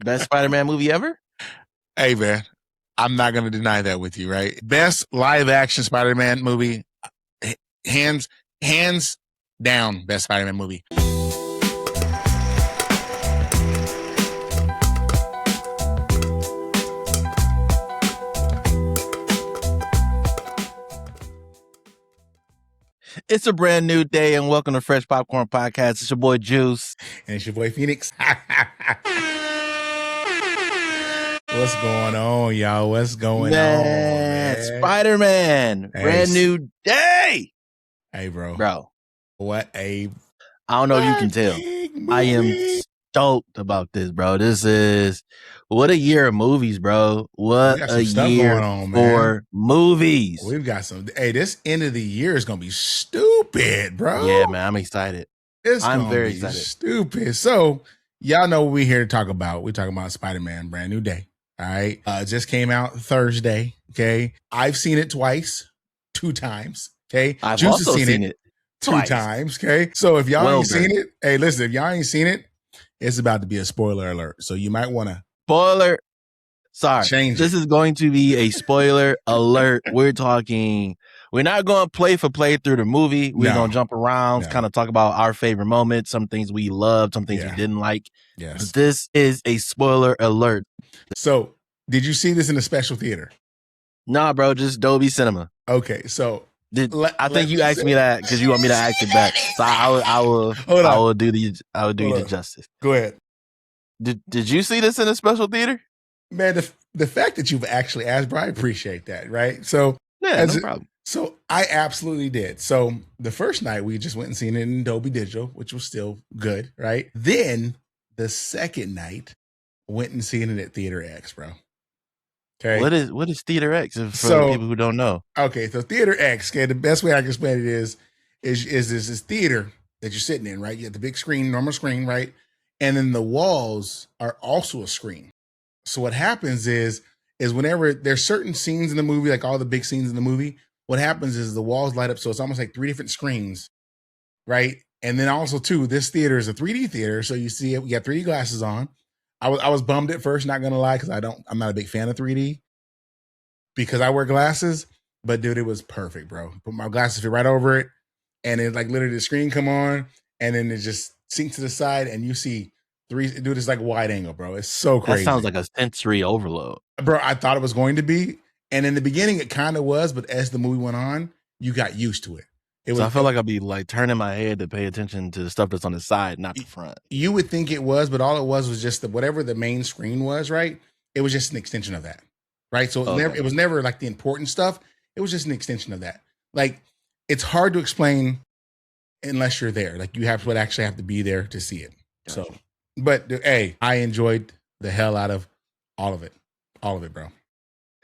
Best Spider-Man movie ever? Hey, man, I'm not going to deny that with you, right? Best live action Spider-Man movie, hands down, best Spider-Man movie. It's a brand new day, and welcome to Fresh Popcorn Podcast. It's your boy Juice. And it's your boy FENiX. What's going on, y'all? What's going on, man? Spider-Man, brand new day. Hey, bro. What I don't know if you can tell. Movie. I am stoked about this, bro. This is what a year of movies, bro. What a year going on, for movies. We've got some. Hey, this end of the year is gonna be stupid, bro. Yeah, man, I'm excited. I'm very excited. Stupid. So y'all know what we're here to talk about. We're talking about Spider-Man, brand new day. All right. Just came out Thursday. Okay. I've seen it twice, 2 times. Okay. I've also seen it 2 times. Okay. So if y'all ain't seen it, hey, listen, if y'all ain't seen it, it's about to be a spoiler alert. So you might want to This is going to be a spoiler alert. We're not going to play through the movie. We're going to jump around, kind of talk about our favorite moments, some things we loved, some things we didn't like. Yes. But this is a spoiler alert. So did you see this in a special theater? Nah, bro, just Dolby Cinema. Okay. So I think you asked me that because you want me to ask it back. So I will do the justice. Go ahead. Did you see this in a special theater? Man, the fact that you've actually asked, bro, I appreciate that, right? So yeah, no problem. So I absolutely did. So the first night we just went and seen it in Dolby Digital, which was still good, right? Then the second night went and seen it at Theater X, bro. Okay. What is Theater X for the people who don't know? Okay, so Theater X, okay, the best way I can explain it is this theater that you're sitting in, right? You have the big screen, normal screen, right? And then the walls are also a screen. So what happens is whenever there's certain scenes in the movie, like all the big scenes in the movie, what happens is the walls light up. So it's almost like 3 different screens, right? And then also too, this theater is a 3D theater. So you see it, we got 3D glasses on. I was bummed at first, not gonna lie, because I'm not a big fan of 3D because I wear glasses. But dude, it was perfect, bro. Put my glasses fit right over it, and it like literally the screen come on, and then it just sinks to the side, and you see 3. Dude, it's like wide angle, bro. It's so crazy. That sounds like a sensory overload, bro. I thought it was going to be, and in the beginning it kind of was, but as the movie went on, you got used to it. I feel like I'd be like turning my head to pay attention to the stuff that's on the side, not the front. You would think it was, but all it was just whatever the main screen was, right? It was just an extension of that, right? So it was never like the important stuff. It was just an extension of that. Like, it's hard to explain unless you're there. Like, you would actually have to be there to see it. Gotcha. So, but hey, I enjoyed the hell out of all of it, bro.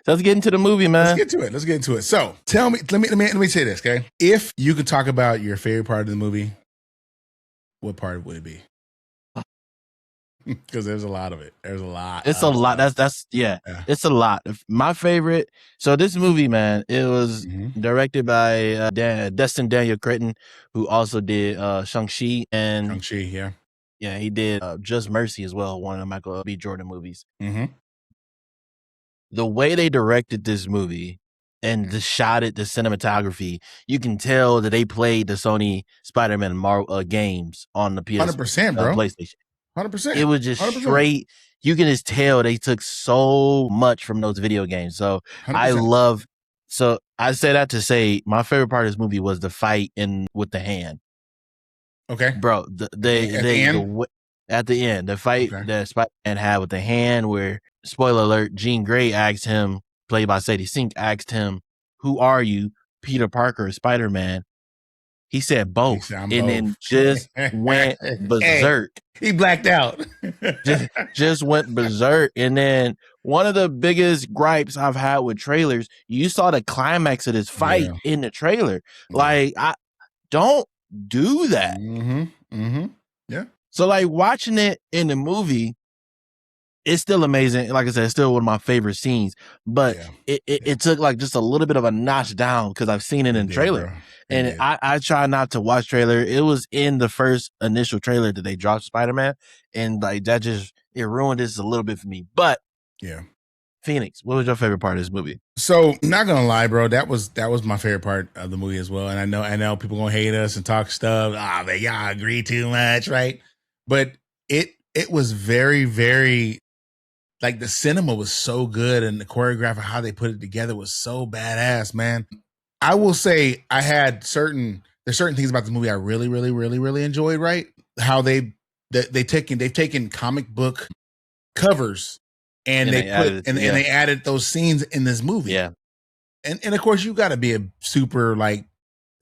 Let's get into the movie, man. Let's get into it. So tell me, let me say this, okay? If you could talk about your favorite part of the movie, what part would it be? Because there's a lot of it. There's a lot. It's a lot. Yeah. It's a lot. My favorite. So this movie, man, it was directed by Destin Daniel Cretton, who also did Shang-Chi and Shang-Chi, yeah, he did Just Mercy as well, one of the Michael B. Jordan movies. Mm-hmm. The way they directed this movie and the cinematography, you can tell that they played the Sony Spider-Man games on the PS 100%, bro. PlayStation. 100%. It was just 100%. Straight. You can just tell they took so much from those video games. So 100%. I say that to say my favorite part of this movie was the fight with the hand. Okay, bro. At the end, the fight that Spider-Man had with the hand, where, spoiler alert, Jean Grey asked him, played by Sadie Sink, asked him, "Who are you, Peter Parker or Spider-Man?" He said both, then just went berserk. He blacked out. just went berserk. And then one of the biggest gripes I've had with trailers, you saw the climax of this fight in the trailer. Like, I don't do that. Yeah. So like watching it in the movie, it's still amazing. Like I said, it's still one of my favorite scenes, but it took like just a little bit of a notch down because I've seen it in the trailer. And I try not to watch trailer. It was in the first initial trailer that they dropped Spider-Man, and like that just it ruined this a little bit for me. But yeah. FENiX, what was your favorite part of this movie? So, not gonna lie, bro, that was my favorite part of the movie as well. And I know people gonna hate us and talk stuff. Man, y'all agree too much, right? But it was very, very, like, the cinema was so good, and the choreography, how they put it together was so badass, man. I will say there's certain things about the movie I really, really, really, really enjoyed, right? How they've taken comic book covers and they added those scenes in this movie. Yeah. And of course, you got to be a super, like,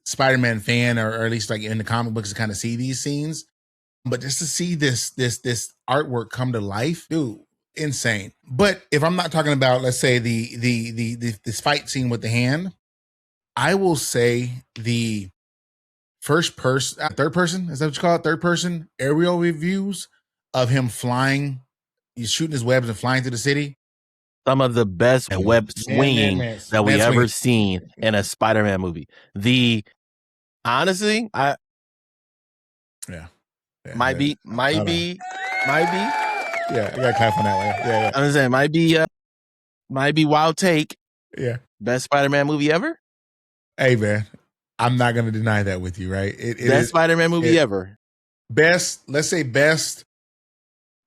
Spider-Man fan, or at least, like, in the comic books to kind of see these scenes. But just to see this artwork come to life, dude, insane. But if I'm not talking about, let's say, this fight scene with the hand, I will say the third person, is that what you call it? Third person aerial reviews of him flying, he's shooting his webs and flying through the city. Some of the best web swinging that we ever seen in a Spider-Man movie. Honestly, might be. Yeah, I got to clap on that one. Yeah. I'm saying might be wild take. Yeah. Best Spider-Man movie ever? Hey, man, I'm not going to deny that with you, right? Best Spider-Man movie ever. Best, let's say best,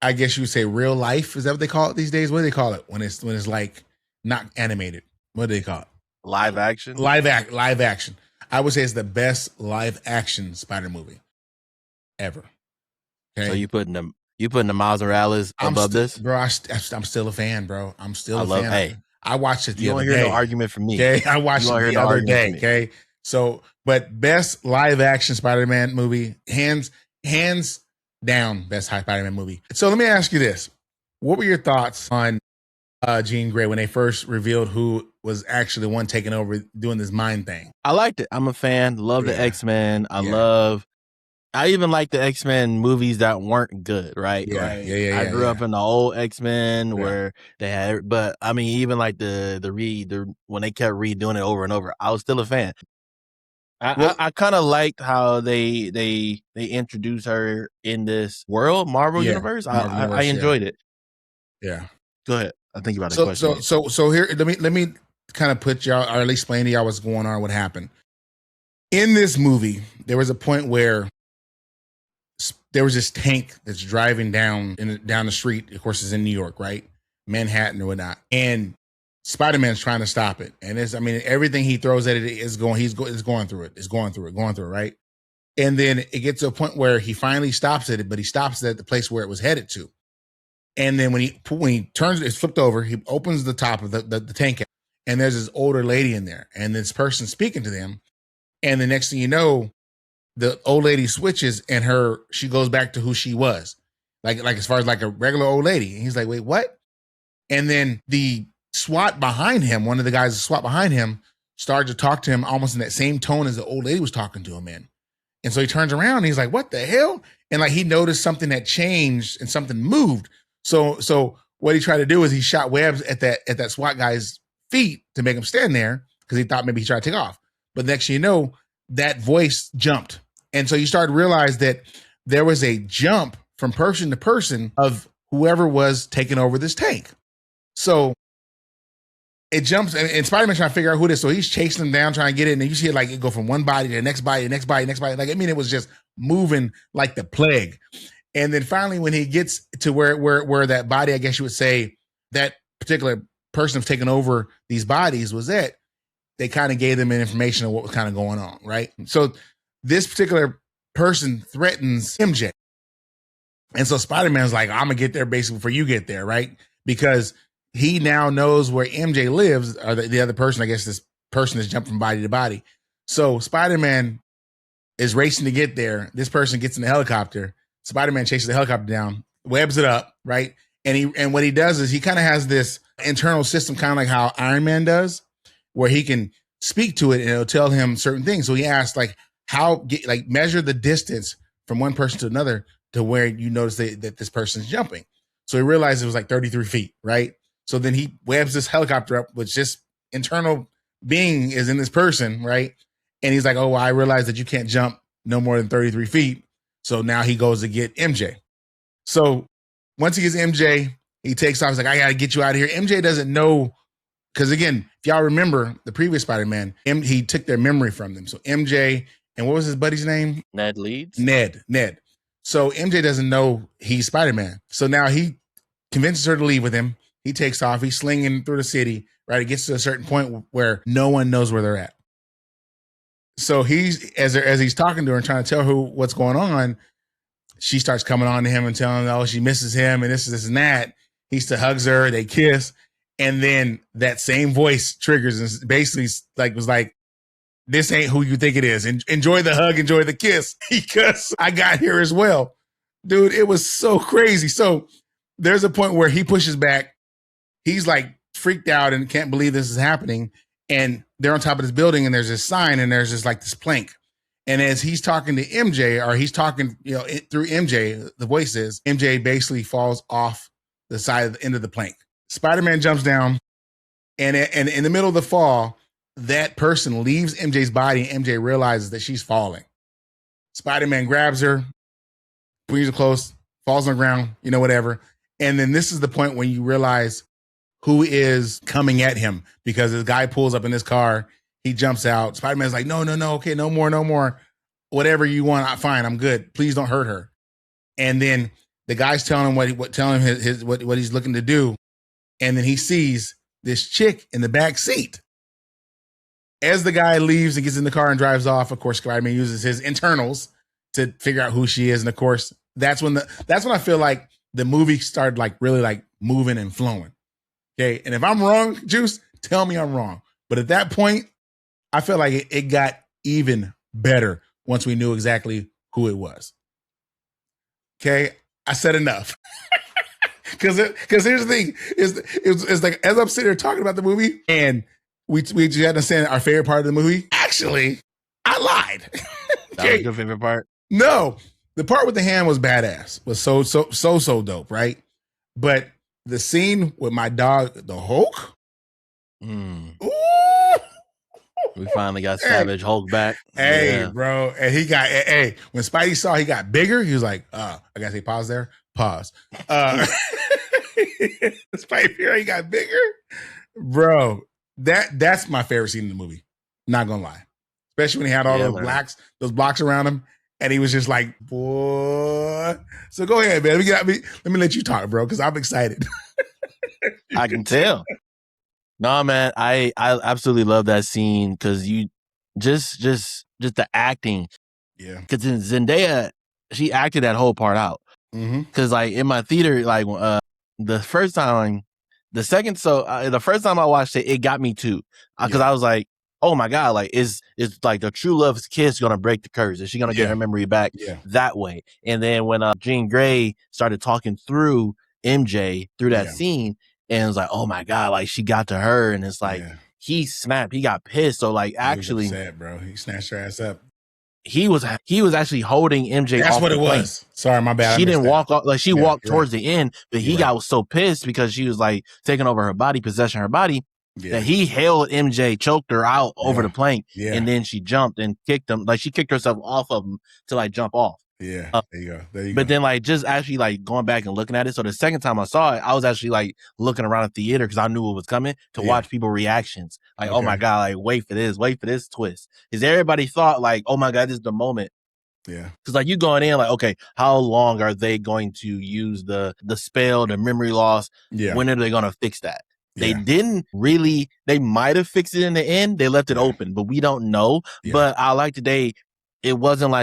I guess you would say real life. Is that what they call it these days? What do they call it when it's like not animated? What do they call it? Live action? Live action. I would say it's the best live action Spider movie ever. Okay? So you putting the Miles Morales above this? Bro, I'm still a fan, bro. I'm still a fan. Hey, I watched it the other day. You don't hear no argument from me. Okay, I watched it the other day. Okay, so, but best live action Spider-Man movie, hands down, best Spider-Man movie. So let me ask you this: what were your thoughts on Jean Grey when they first revealed who was actually the one taking over, doing this mind thing? I liked it. I'm a fan. Love the X-Men. I even like the X-Men movies that weren't good, right? Yeah. I grew up in the old X-Men where they had, but I mean, even like when they kept redoing it over and over, I was still a fan. I kind of liked how they introduced her in this Marvel universe. I enjoyed it. Yeah. Go ahead. I think about the question. So here, let me kind of put y'all, or at least explain to y'all what's going on, what happened. In this movie, there was a point where there was this tank that's driving down the street. Of course, it's in New York, right? Manhattan or whatnot. And Spider-Man's trying to stop it. And everything he throws at it is going through it, right? And then it gets to a point where he finally stops it, but he stops it at the place where it was headed to. And then when he turns it's flipped over, he opens the top of the tank, and there's this older lady in there, and this person speaking to them. And the next thing you know, the old lady switches, and she goes back to who she was, like as far as like a regular old lady. And he's like, wait, what? And then the SWAT behind him, one of the guys that SWAT behind him, started to talk to him almost in that same tone as the old lady was talking to him in. And so he turns around and he's like, what the hell? And like he noticed something had changed and something moved. So what he tried to do is he shot webs at that SWAT guy's feet to make him stand there because he thought maybe he tried to take off. But next thing you know, that voice jumped. And so you start to realize that there was a jump from person to person of whoever was taking over this tank. So it jumps, and Spider-Man trying to figure out who it is. So he's chasing them down, trying to get it. And you see it like it go from one body to the next body, the next body, next body. Like, it was just moving like the plague. And then finally, when he gets to where that body, I guess you would say, that particular person was taking over these bodies was it, they kind of gave them an information of what was kind of going on, right? So this particular person threatens MJ. And so Spider-Man's like, I'm going to get there basically before you get there, right? Because he now knows where MJ lives, or the other person, I guess this person has jumped from body to body. So Spider-Man is racing to get there. This person gets in the helicopter. Spider-Man chases the helicopter down, webs it up, right? And what he does is he kind of has this internal system, kind of like how Iron Man does, where he can speak to it and it'll tell him certain things. So he asked, like, measure the distance from one person to another to where you notice that this person's jumping. So he realized it was like 33 feet, right? So then he webs this helicopter up, which this internal being is in this person, right? And he's like, oh, well, I realized that you can't jump no more than 33 feet. So now he goes to get MJ. So Once he gets MJ, he takes off. He's like, I got to get you out of here. MJ doesn't know. Because again, if y'all remember the previous Spider-Man, he took their memory from them. So MJ, and what was his buddy's name? Ned Leeds? Ned. So MJ doesn't know he's Spider-Man. So now he convinces her to leave with him. He takes off. He's slinging through the city, right? It gets to a certain point where no one knows where they're at. So he's, as he's talking to her and trying to tell her what's going on, she starts coming on to him and telling him, oh, she misses him and this and that. He still hugs her. They kiss. And then that same voice triggers and basically was like, this ain't who you think it is. Enjoy the hug, enjoy the kiss, because I got here as well. Dude, it was so crazy. So there's a point where he pushes back. He's like freaked out and can't believe this is happening. And they're on top of this building and there's this sign and there's just like this plank. And as he's talking to MJ, or he's talking, through MJ, the voice is, MJ basically falls off the side of the end of the plank. Spider-Man jumps down, and in the middle of the fall, that person leaves MJ's body, and MJ realizes that she's falling. Spider-Man grabs her, brings her close, falls on the ground, whatever. And then this is the point when you realize who is coming at him, because this guy pulls up in his car, he jumps out. Spider-Man's like, no, okay, no more. Whatever you want, fine, I'm good. Please don't hurt her. And then the guy's telling him what he's looking to do. And then he sees this chick in the back seat. As the guy leaves and gets in the car and drives off, of course, Spider-Man uses his internals to figure out who she is. And of course, that's when I feel like the movie started really moving and flowing. Okay. And if I'm wrong, Juice, tell me I'm wrong. But at that point, I felt like it got even better once we knew exactly who it was. Okay. I said enough. Because here's the thing, it's like, as I'm sitting here talking about the movie, and we just had to understand our favorite part of the movie. Actually, I lied. That was your favorite part? No, the part with the hand was badass. Was so dope, right? But the scene with my dog, the Hulk. Ooh. We finally got Savage Hulk back. Hey, bro, and when Spidey saw he got bigger, he was like, I gotta say pause there. Pause. Spidey Fury got bigger, bro. That's my favorite scene in the movie. Not gonna lie, especially when he had all those blocks around him, and he was just like, boy. So go ahead, man. Let me let you talk, bro, because I'm excited. I can tell. No, man, I absolutely love that scene because you just the acting. Yeah, because Zendaya, she acted that whole part out. Because in my theater, the first time I watched it, it got me too. Because I was like, oh my God, is like the true love's kiss gonna break the curse? Is she gonna get her memory back that way? And then when Jean Grey started talking through MJ through that scene, and it was like, oh my God, she got to her, and it's like he snapped, he got pissed. So actually, he was upset, bro. He snatched her ass up. He was actually holding MJ. That's off what the it was. plane. Sorry, my bad. She didn't walk off. She walked towards the end, but he got so pissed because she was taking over her body, possessing her body, that he held MJ, choked her out over the plank, and then she jumped and kicked him. She kicked herself off of him to jump off. Yeah, there you go. But then just actually going back and looking at it. So the second time I saw it, I was actually looking around the theater because I knew it was coming to watch people reactions. Oh my God, wait for this twist. Because everybody thought oh my God, this is the moment. Yeah. Because you going in okay, how long are they going to use the spell, the memory loss? Yeah. When are they going to fix that? They didn't really, they might have fixed it in the end. They left it open, but we don't know. Yeah. But I like today, it wasn't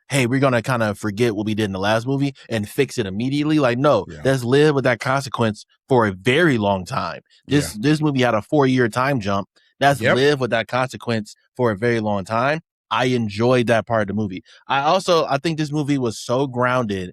hey, we're going to kind of forget what we did in the last movie and fix it immediately. No, let's live with that consequence for a very long time. This movie had a 4-year time jump. Let's live with that consequence for a very long time. I enjoyed that part of the movie. I think this movie was so grounded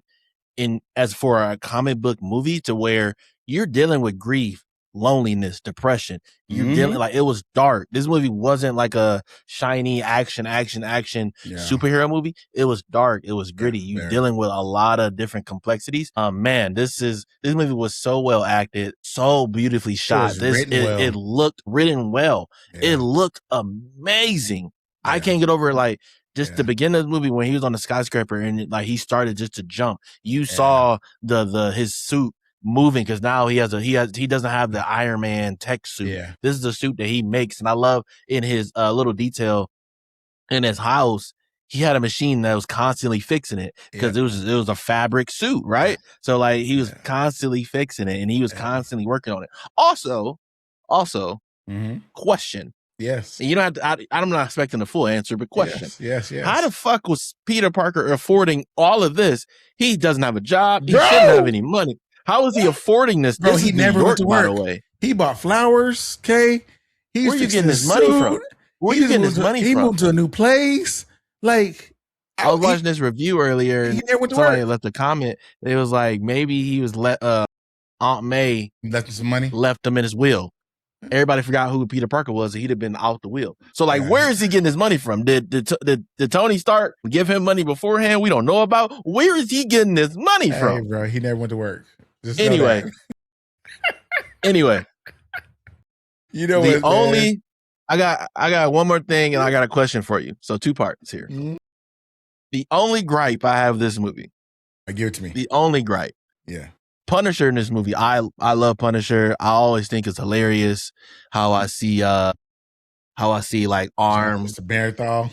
as for a comic book movie to where you're dealing with grief, loneliness, depression. You're dealing it was dark. This movie wasn't a shiny action superhero movie. It was dark. It was gritty. You're dealing with a lot of different complexities. Man, this movie was so well acted, so beautifully shot. It looked written well. Yeah. It looked amazing. Yeah. I can't get over Just the beginning of the movie when he was on the skyscraper and like he started just to jump. You saw his suit moving because now he doesn't have the Iron Man tech suit. Yeah. This is the suit that he makes, and I love in his little detail in his house. He had a machine that was constantly fixing it because it was a fabric suit, right? Yeah. So like he was constantly fixing it and he was constantly working on it. Also, question. Yes. You don't have to, I'm not expecting a full answer, but question. Yes. How the fuck was Peter Parker affording all of this? He doesn't have a job. He shouldn't have any money. How is he affording this? Bro, this he is never New York, went to work. by the way. He bought flowers, okay? Where are you getting this money from? Where are you getting this money from? He moved to a new place. Like, I was watching this review earlier. He never went to somebody work. left a comment. It was like, maybe he was Aunt May left him some money. Left him in his will. Everybody forgot who Peter Parker was, and he'd have been out the wheel. So, like, where is he getting his money from? Did Tony Stark give him money beforehand? We don't know about. Where is he getting this money from? Hey, bro, he never went to work. Just anyway, you know the what? Only I got one more thing, and I got a question for you. So, 2 parts here. Mm-hmm. The only gripe I have with this movie. Give it to me. The only gripe. Yeah. Punisher in this movie, I love Punisher. I always think it's hilarious how I see like arms. Mr. Barathol.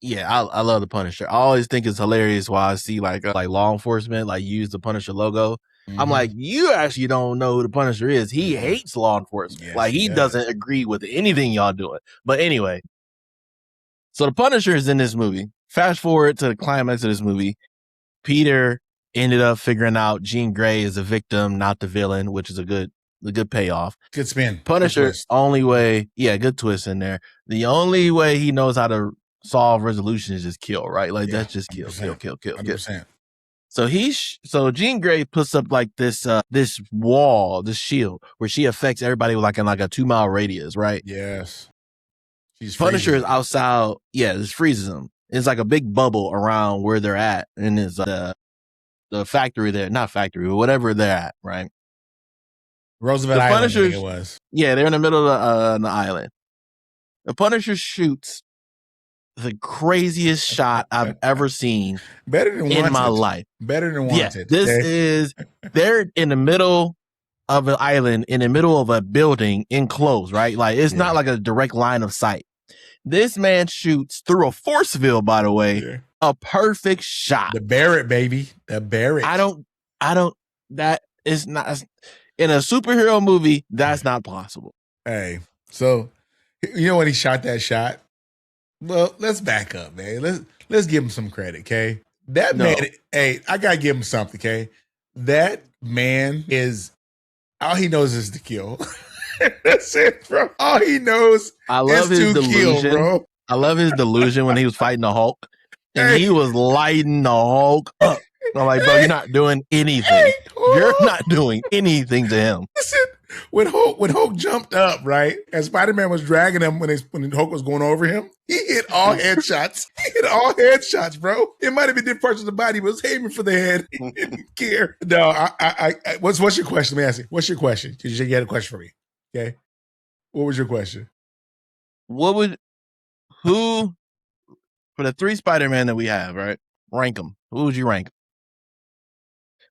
Yeah, I love the Punisher. I always think it's hilarious while I see like law enforcement like use the Punisher logo. Mm-hmm. I'm like, you actually don't know who the Punisher is. He hates law enforcement. Yes, like he doesn't agree with anything y'all doing. But anyway, so the Punisher is in this movie. Fast forward to the climax of this movie. Peter ended up figuring out Jean Grey is a victim, not the villain, which is a good payoff. Good spin. Punisher, only way, good twist in there. The only way he knows how to solve resolution is just kill, right? Like that's just kill. 100%. So Jean Grey puts up like this wall, this shield, where she affects everybody with in a 2-mile radius, right? Yes. Punisher is outside. Yeah, this freezes them. It's like a big bubble around where they're at, and it's the factory there, not factory, but whatever they're at, right? Roosevelt Island, I think it was. Yeah, they're in the middle of the island. The Punisher shoots the craziest shot I've ever seen in my life. Better than Wanted. Yeah, they're in the middle of an island, in the middle of a building, enclosed, right? Like, it's not like a direct line of sight. This man shoots through a force field, by the way, a perfect shot. The Barrett, baby. The Barrett. That is not, in a superhero movie, that's not possible. Hey, so, you know when he shot that shot? Well, let's back up, man. Let's give him some credit, okay? That man, hey, I gotta give him something, okay? That man all he knows is to kill. That's it, bro. All he knows is his delusion. Kill, bro. I love his delusion when he was fighting the Hulk, and he was lighting the Hulk up. I'm like, bro, you're not doing anything. You're not doing anything to him. Listen, when Hulk jumped up, right, and Spider-Man was dragging him when Hulk was going over him, he hit all headshots. He hit all headshots, bro. It might have been different parts of the body, but it was aiming for the head. He didn't care. No, what's your question? Let me ask you. What's your question? Because you had a question for me. Okay. What was your question? For the 3 Spider-Man that we have, right? Rank them. Who would you rank?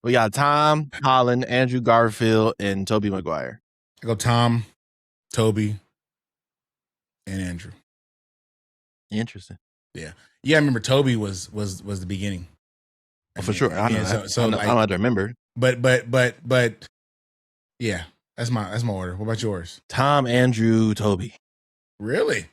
We got Tom Holland, Andrew Garfield, and Tobey Maguire. I go Tom, Tobey, and Andrew. Interesting. Yeah. I remember Tobey was the beginning. For sure. I know that. So I don't have to remember. But yeah. That's my order. What about yours? Tom, Andrew, Tobey. Really?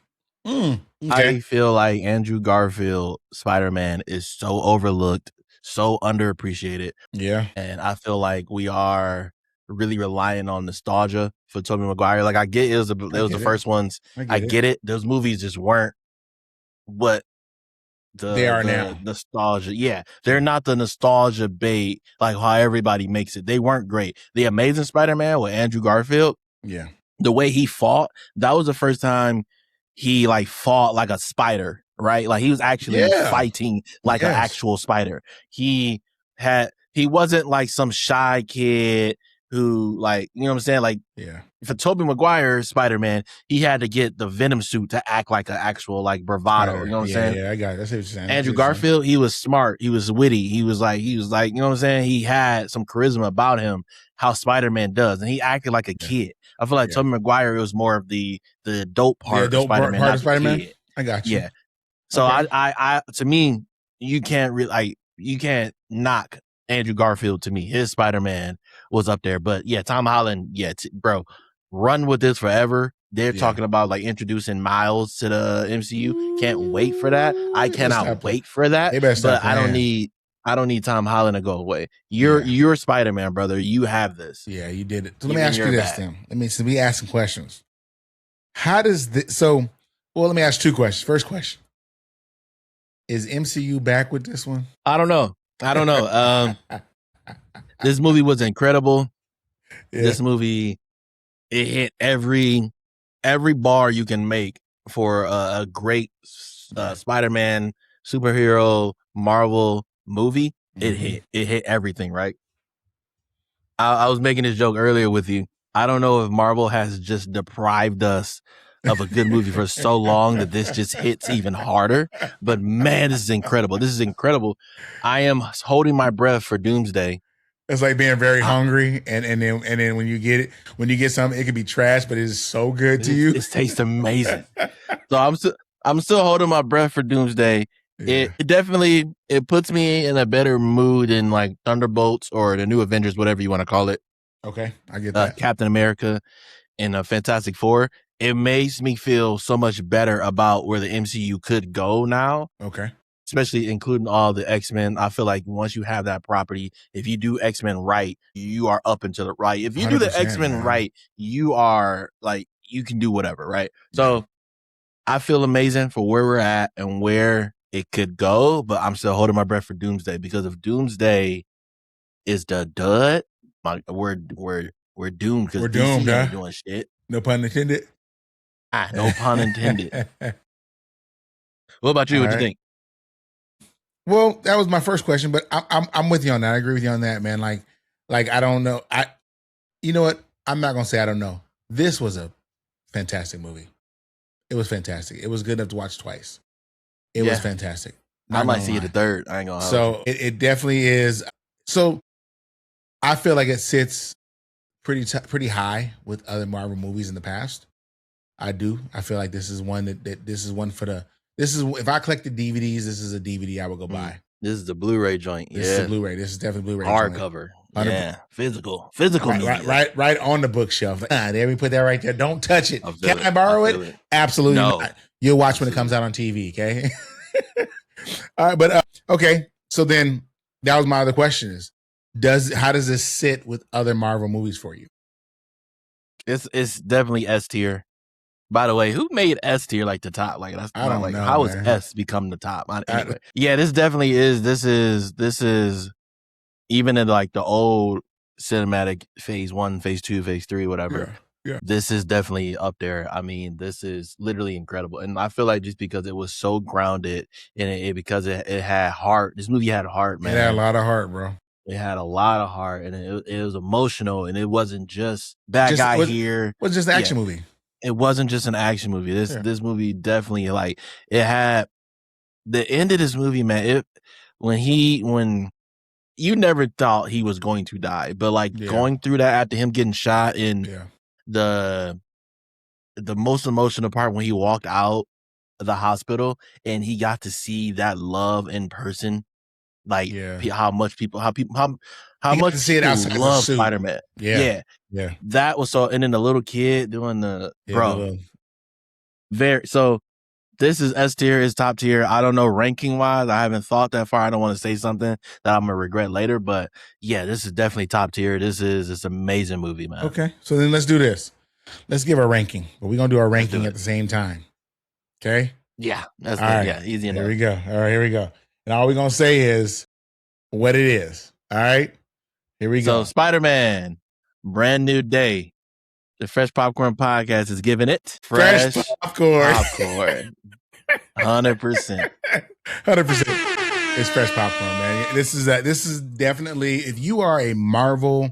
Okay. I feel like Andrew Garfield Spider-Man is so overlooked, so underappreciated. Yeah. And I feel like we are really relying on nostalgia for Tobey Maguire. Like I get it was the first ones. I get it. Those movies just weren't what they are now. Nostalgia. Yeah. They're not the nostalgia bait like how everybody makes it. They weren't great. The Amazing Spider-Man with Andrew Garfield. Yeah. The way he fought, that was the first time he like fought like a spider, right? Like he was actually fighting like an actual spider. He wasn't like some shy kid who like, you know what I'm saying? Like, yeah. For Tobey Maguire Spider-Man, he had to get the Venom suit to act like an actual like bravado. You know what I'm saying? Yeah, I got it. That's what you're saying. Andrew Garfield, he was smart. He was witty. He was like, you know what I'm saying? He had some charisma about him, how Spider-Man does. And he acted like a kid. I feel like Tobey Maguire was more of the adult part of Spider-Man. Part of Spider-Man? I got you. Yeah. So I to me, you can't really you can't knock Andrew Garfield to me. His Spider-Man was up there. But yeah, Tom Holland, bro, run with this forever. They're talking about like introducing Miles to the MCU. Can't wait for that. I cannot wait for that. But I don't need Tom Holland to go away. You're Spider-Man, brother. You have this. Yeah, you did it. So let me ask you this then. Let me ask some questions. How does this let me ask two questions. First question. Is MCU back with this one? I don't know. This movie was incredible. Yeah. This movie, it hit every bar you can make for a great Spider-Man superhero Marvel movie. Mm-hmm. It hit everything, right? I was making this joke earlier with you. I don't know if Marvel has just deprived us of a good movie for so long that this just hits even harder. But man, this is incredible. This is incredible. I am holding my breath for Doomsday. It's like being very hungry, and then when you get something, it could be trash, but it is so good to you. It tastes amazing. So I'm still holding my breath for Doomsday. Yeah. It definitely puts me in a better mood than like Thunderbolts or the New Avengers, whatever you want to call it. Okay, I get that. Captain America and Fantastic Four. It makes me feel so much better about where the MCU could go now. Okay. Especially including all the X-Men. I feel like once you have that property, if you do X-Men right, you are up and to the right. If you do the X-Men right, you are like, you can do whatever, right? So I feel amazing for where we're at and where it could go, but I'm still holding my breath for Doomsday, because if Doomsday is the dud, we're doomed, because DC ain't doing shit. No pun intended. No pun intended. What about you? What you think? Well, that was my first question, but I'm with you on that. I agree with you on that, man. Like I don't know. You know what? I'm not gonna say I don't know. This was a fantastic movie. It was fantastic. It was good enough to watch twice. It was fantastic. I might see it a third. I ain't gonna. So it definitely is. So I feel like it sits pretty high with other Marvel movies in the past. I do. I feel like this is one if I collected DVDs, this is a DVD I would go buy. This is the Blu-ray joint. This is a Blu-ray. This is definitely Blu-ray. Hardcover. Yeah. Physical. Right on the bookshelf. There we put that right there. Don't touch it. Can I borrow it? Absolutely not. You'll watch when it comes out on TV, okay? All right, but okay. So then that was my other question is, how does this sit with other Marvel movies for you? It's definitely S tier. By the way, who made S tier like the top? Like that's I don't know. How has S become the top? Anyway, this definitely is. This is even in like the old cinematic phase 1, phase 2, phase 3, whatever. Yeah. This is definitely up there. I mean, this is literally incredible, and I feel like just because it was so grounded in it because it had heart. This movie had heart, man. It had a lot of heart, bro. It had a lot of heart, and it was emotional, and it wasn't just It was just an action movie. It wasn't just an action movie. This movie definitely, like, it had the end of this movie, man. When you never thought he was going to die, but like going through that after him getting shot in the most emotional part when he walked out of the hospital and he got to see that love in person, like how much people see it outside love Spider-Man. Yeah. That was so. And then the little kid doing so this is S tier, is top tier. I don't know ranking wise. I haven't thought that far. I don't want to say something that I'm gonna regret later, but yeah, this is definitely top tier. It's an amazing movie, man. Okay, so then let's do this. Let's give a ranking, but we're gonna do our ranking at the same time. Okay? Yeah, that's good. Right. Yeah, easy enough. Here we go. All right, here we go. And all we're gonna say is what it is. All right, here we go. So Spider-Man, Brand New Day. The Fresh Popcorn Podcast is giving it fresh popcorn. 100%. 100%. It's fresh popcorn, man. This is definitely, if you are a Marvel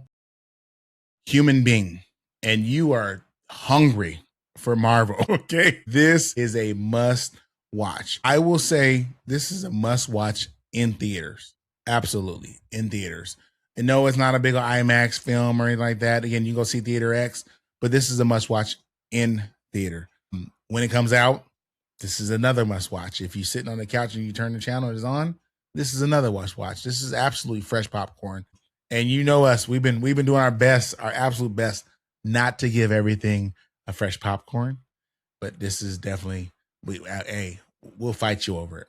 human being and you are hungry for Marvel, okay, this is a must watch. I will say this is a must watch in theaters. Absolutely, in theaters. And no, it's not a big IMAX film or anything like that. Again, you can go see Theater X, but this is a must watch in theater. When it comes out, this is another must watch. If you're sitting on the couch and you turn the channel, it's on. This is another must watch. This is absolutely fresh popcorn. And you know us, we've been doing our best, our absolute best, not to give everything a fresh popcorn. But this is definitely, we'll fight you over it.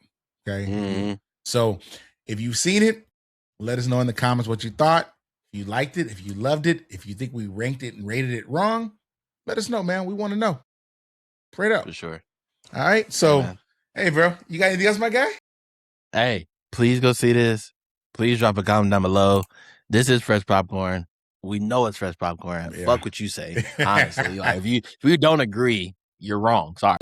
Okay. Mm-hmm. So if you've seen it, let us know in the comments what you thought. If you liked it, if you loved it, if you think we ranked it and rated it wrong, let us know, man. We want to know. Straight up. For sure. All right. So, hey, bro, you got anything else, my guy? Hey, please go see this. Please drop a comment down below. This is fresh popcorn. We know it's fresh popcorn. Yeah. Fuck what you say. Honestly, like, if you don't agree, you're wrong. Sorry.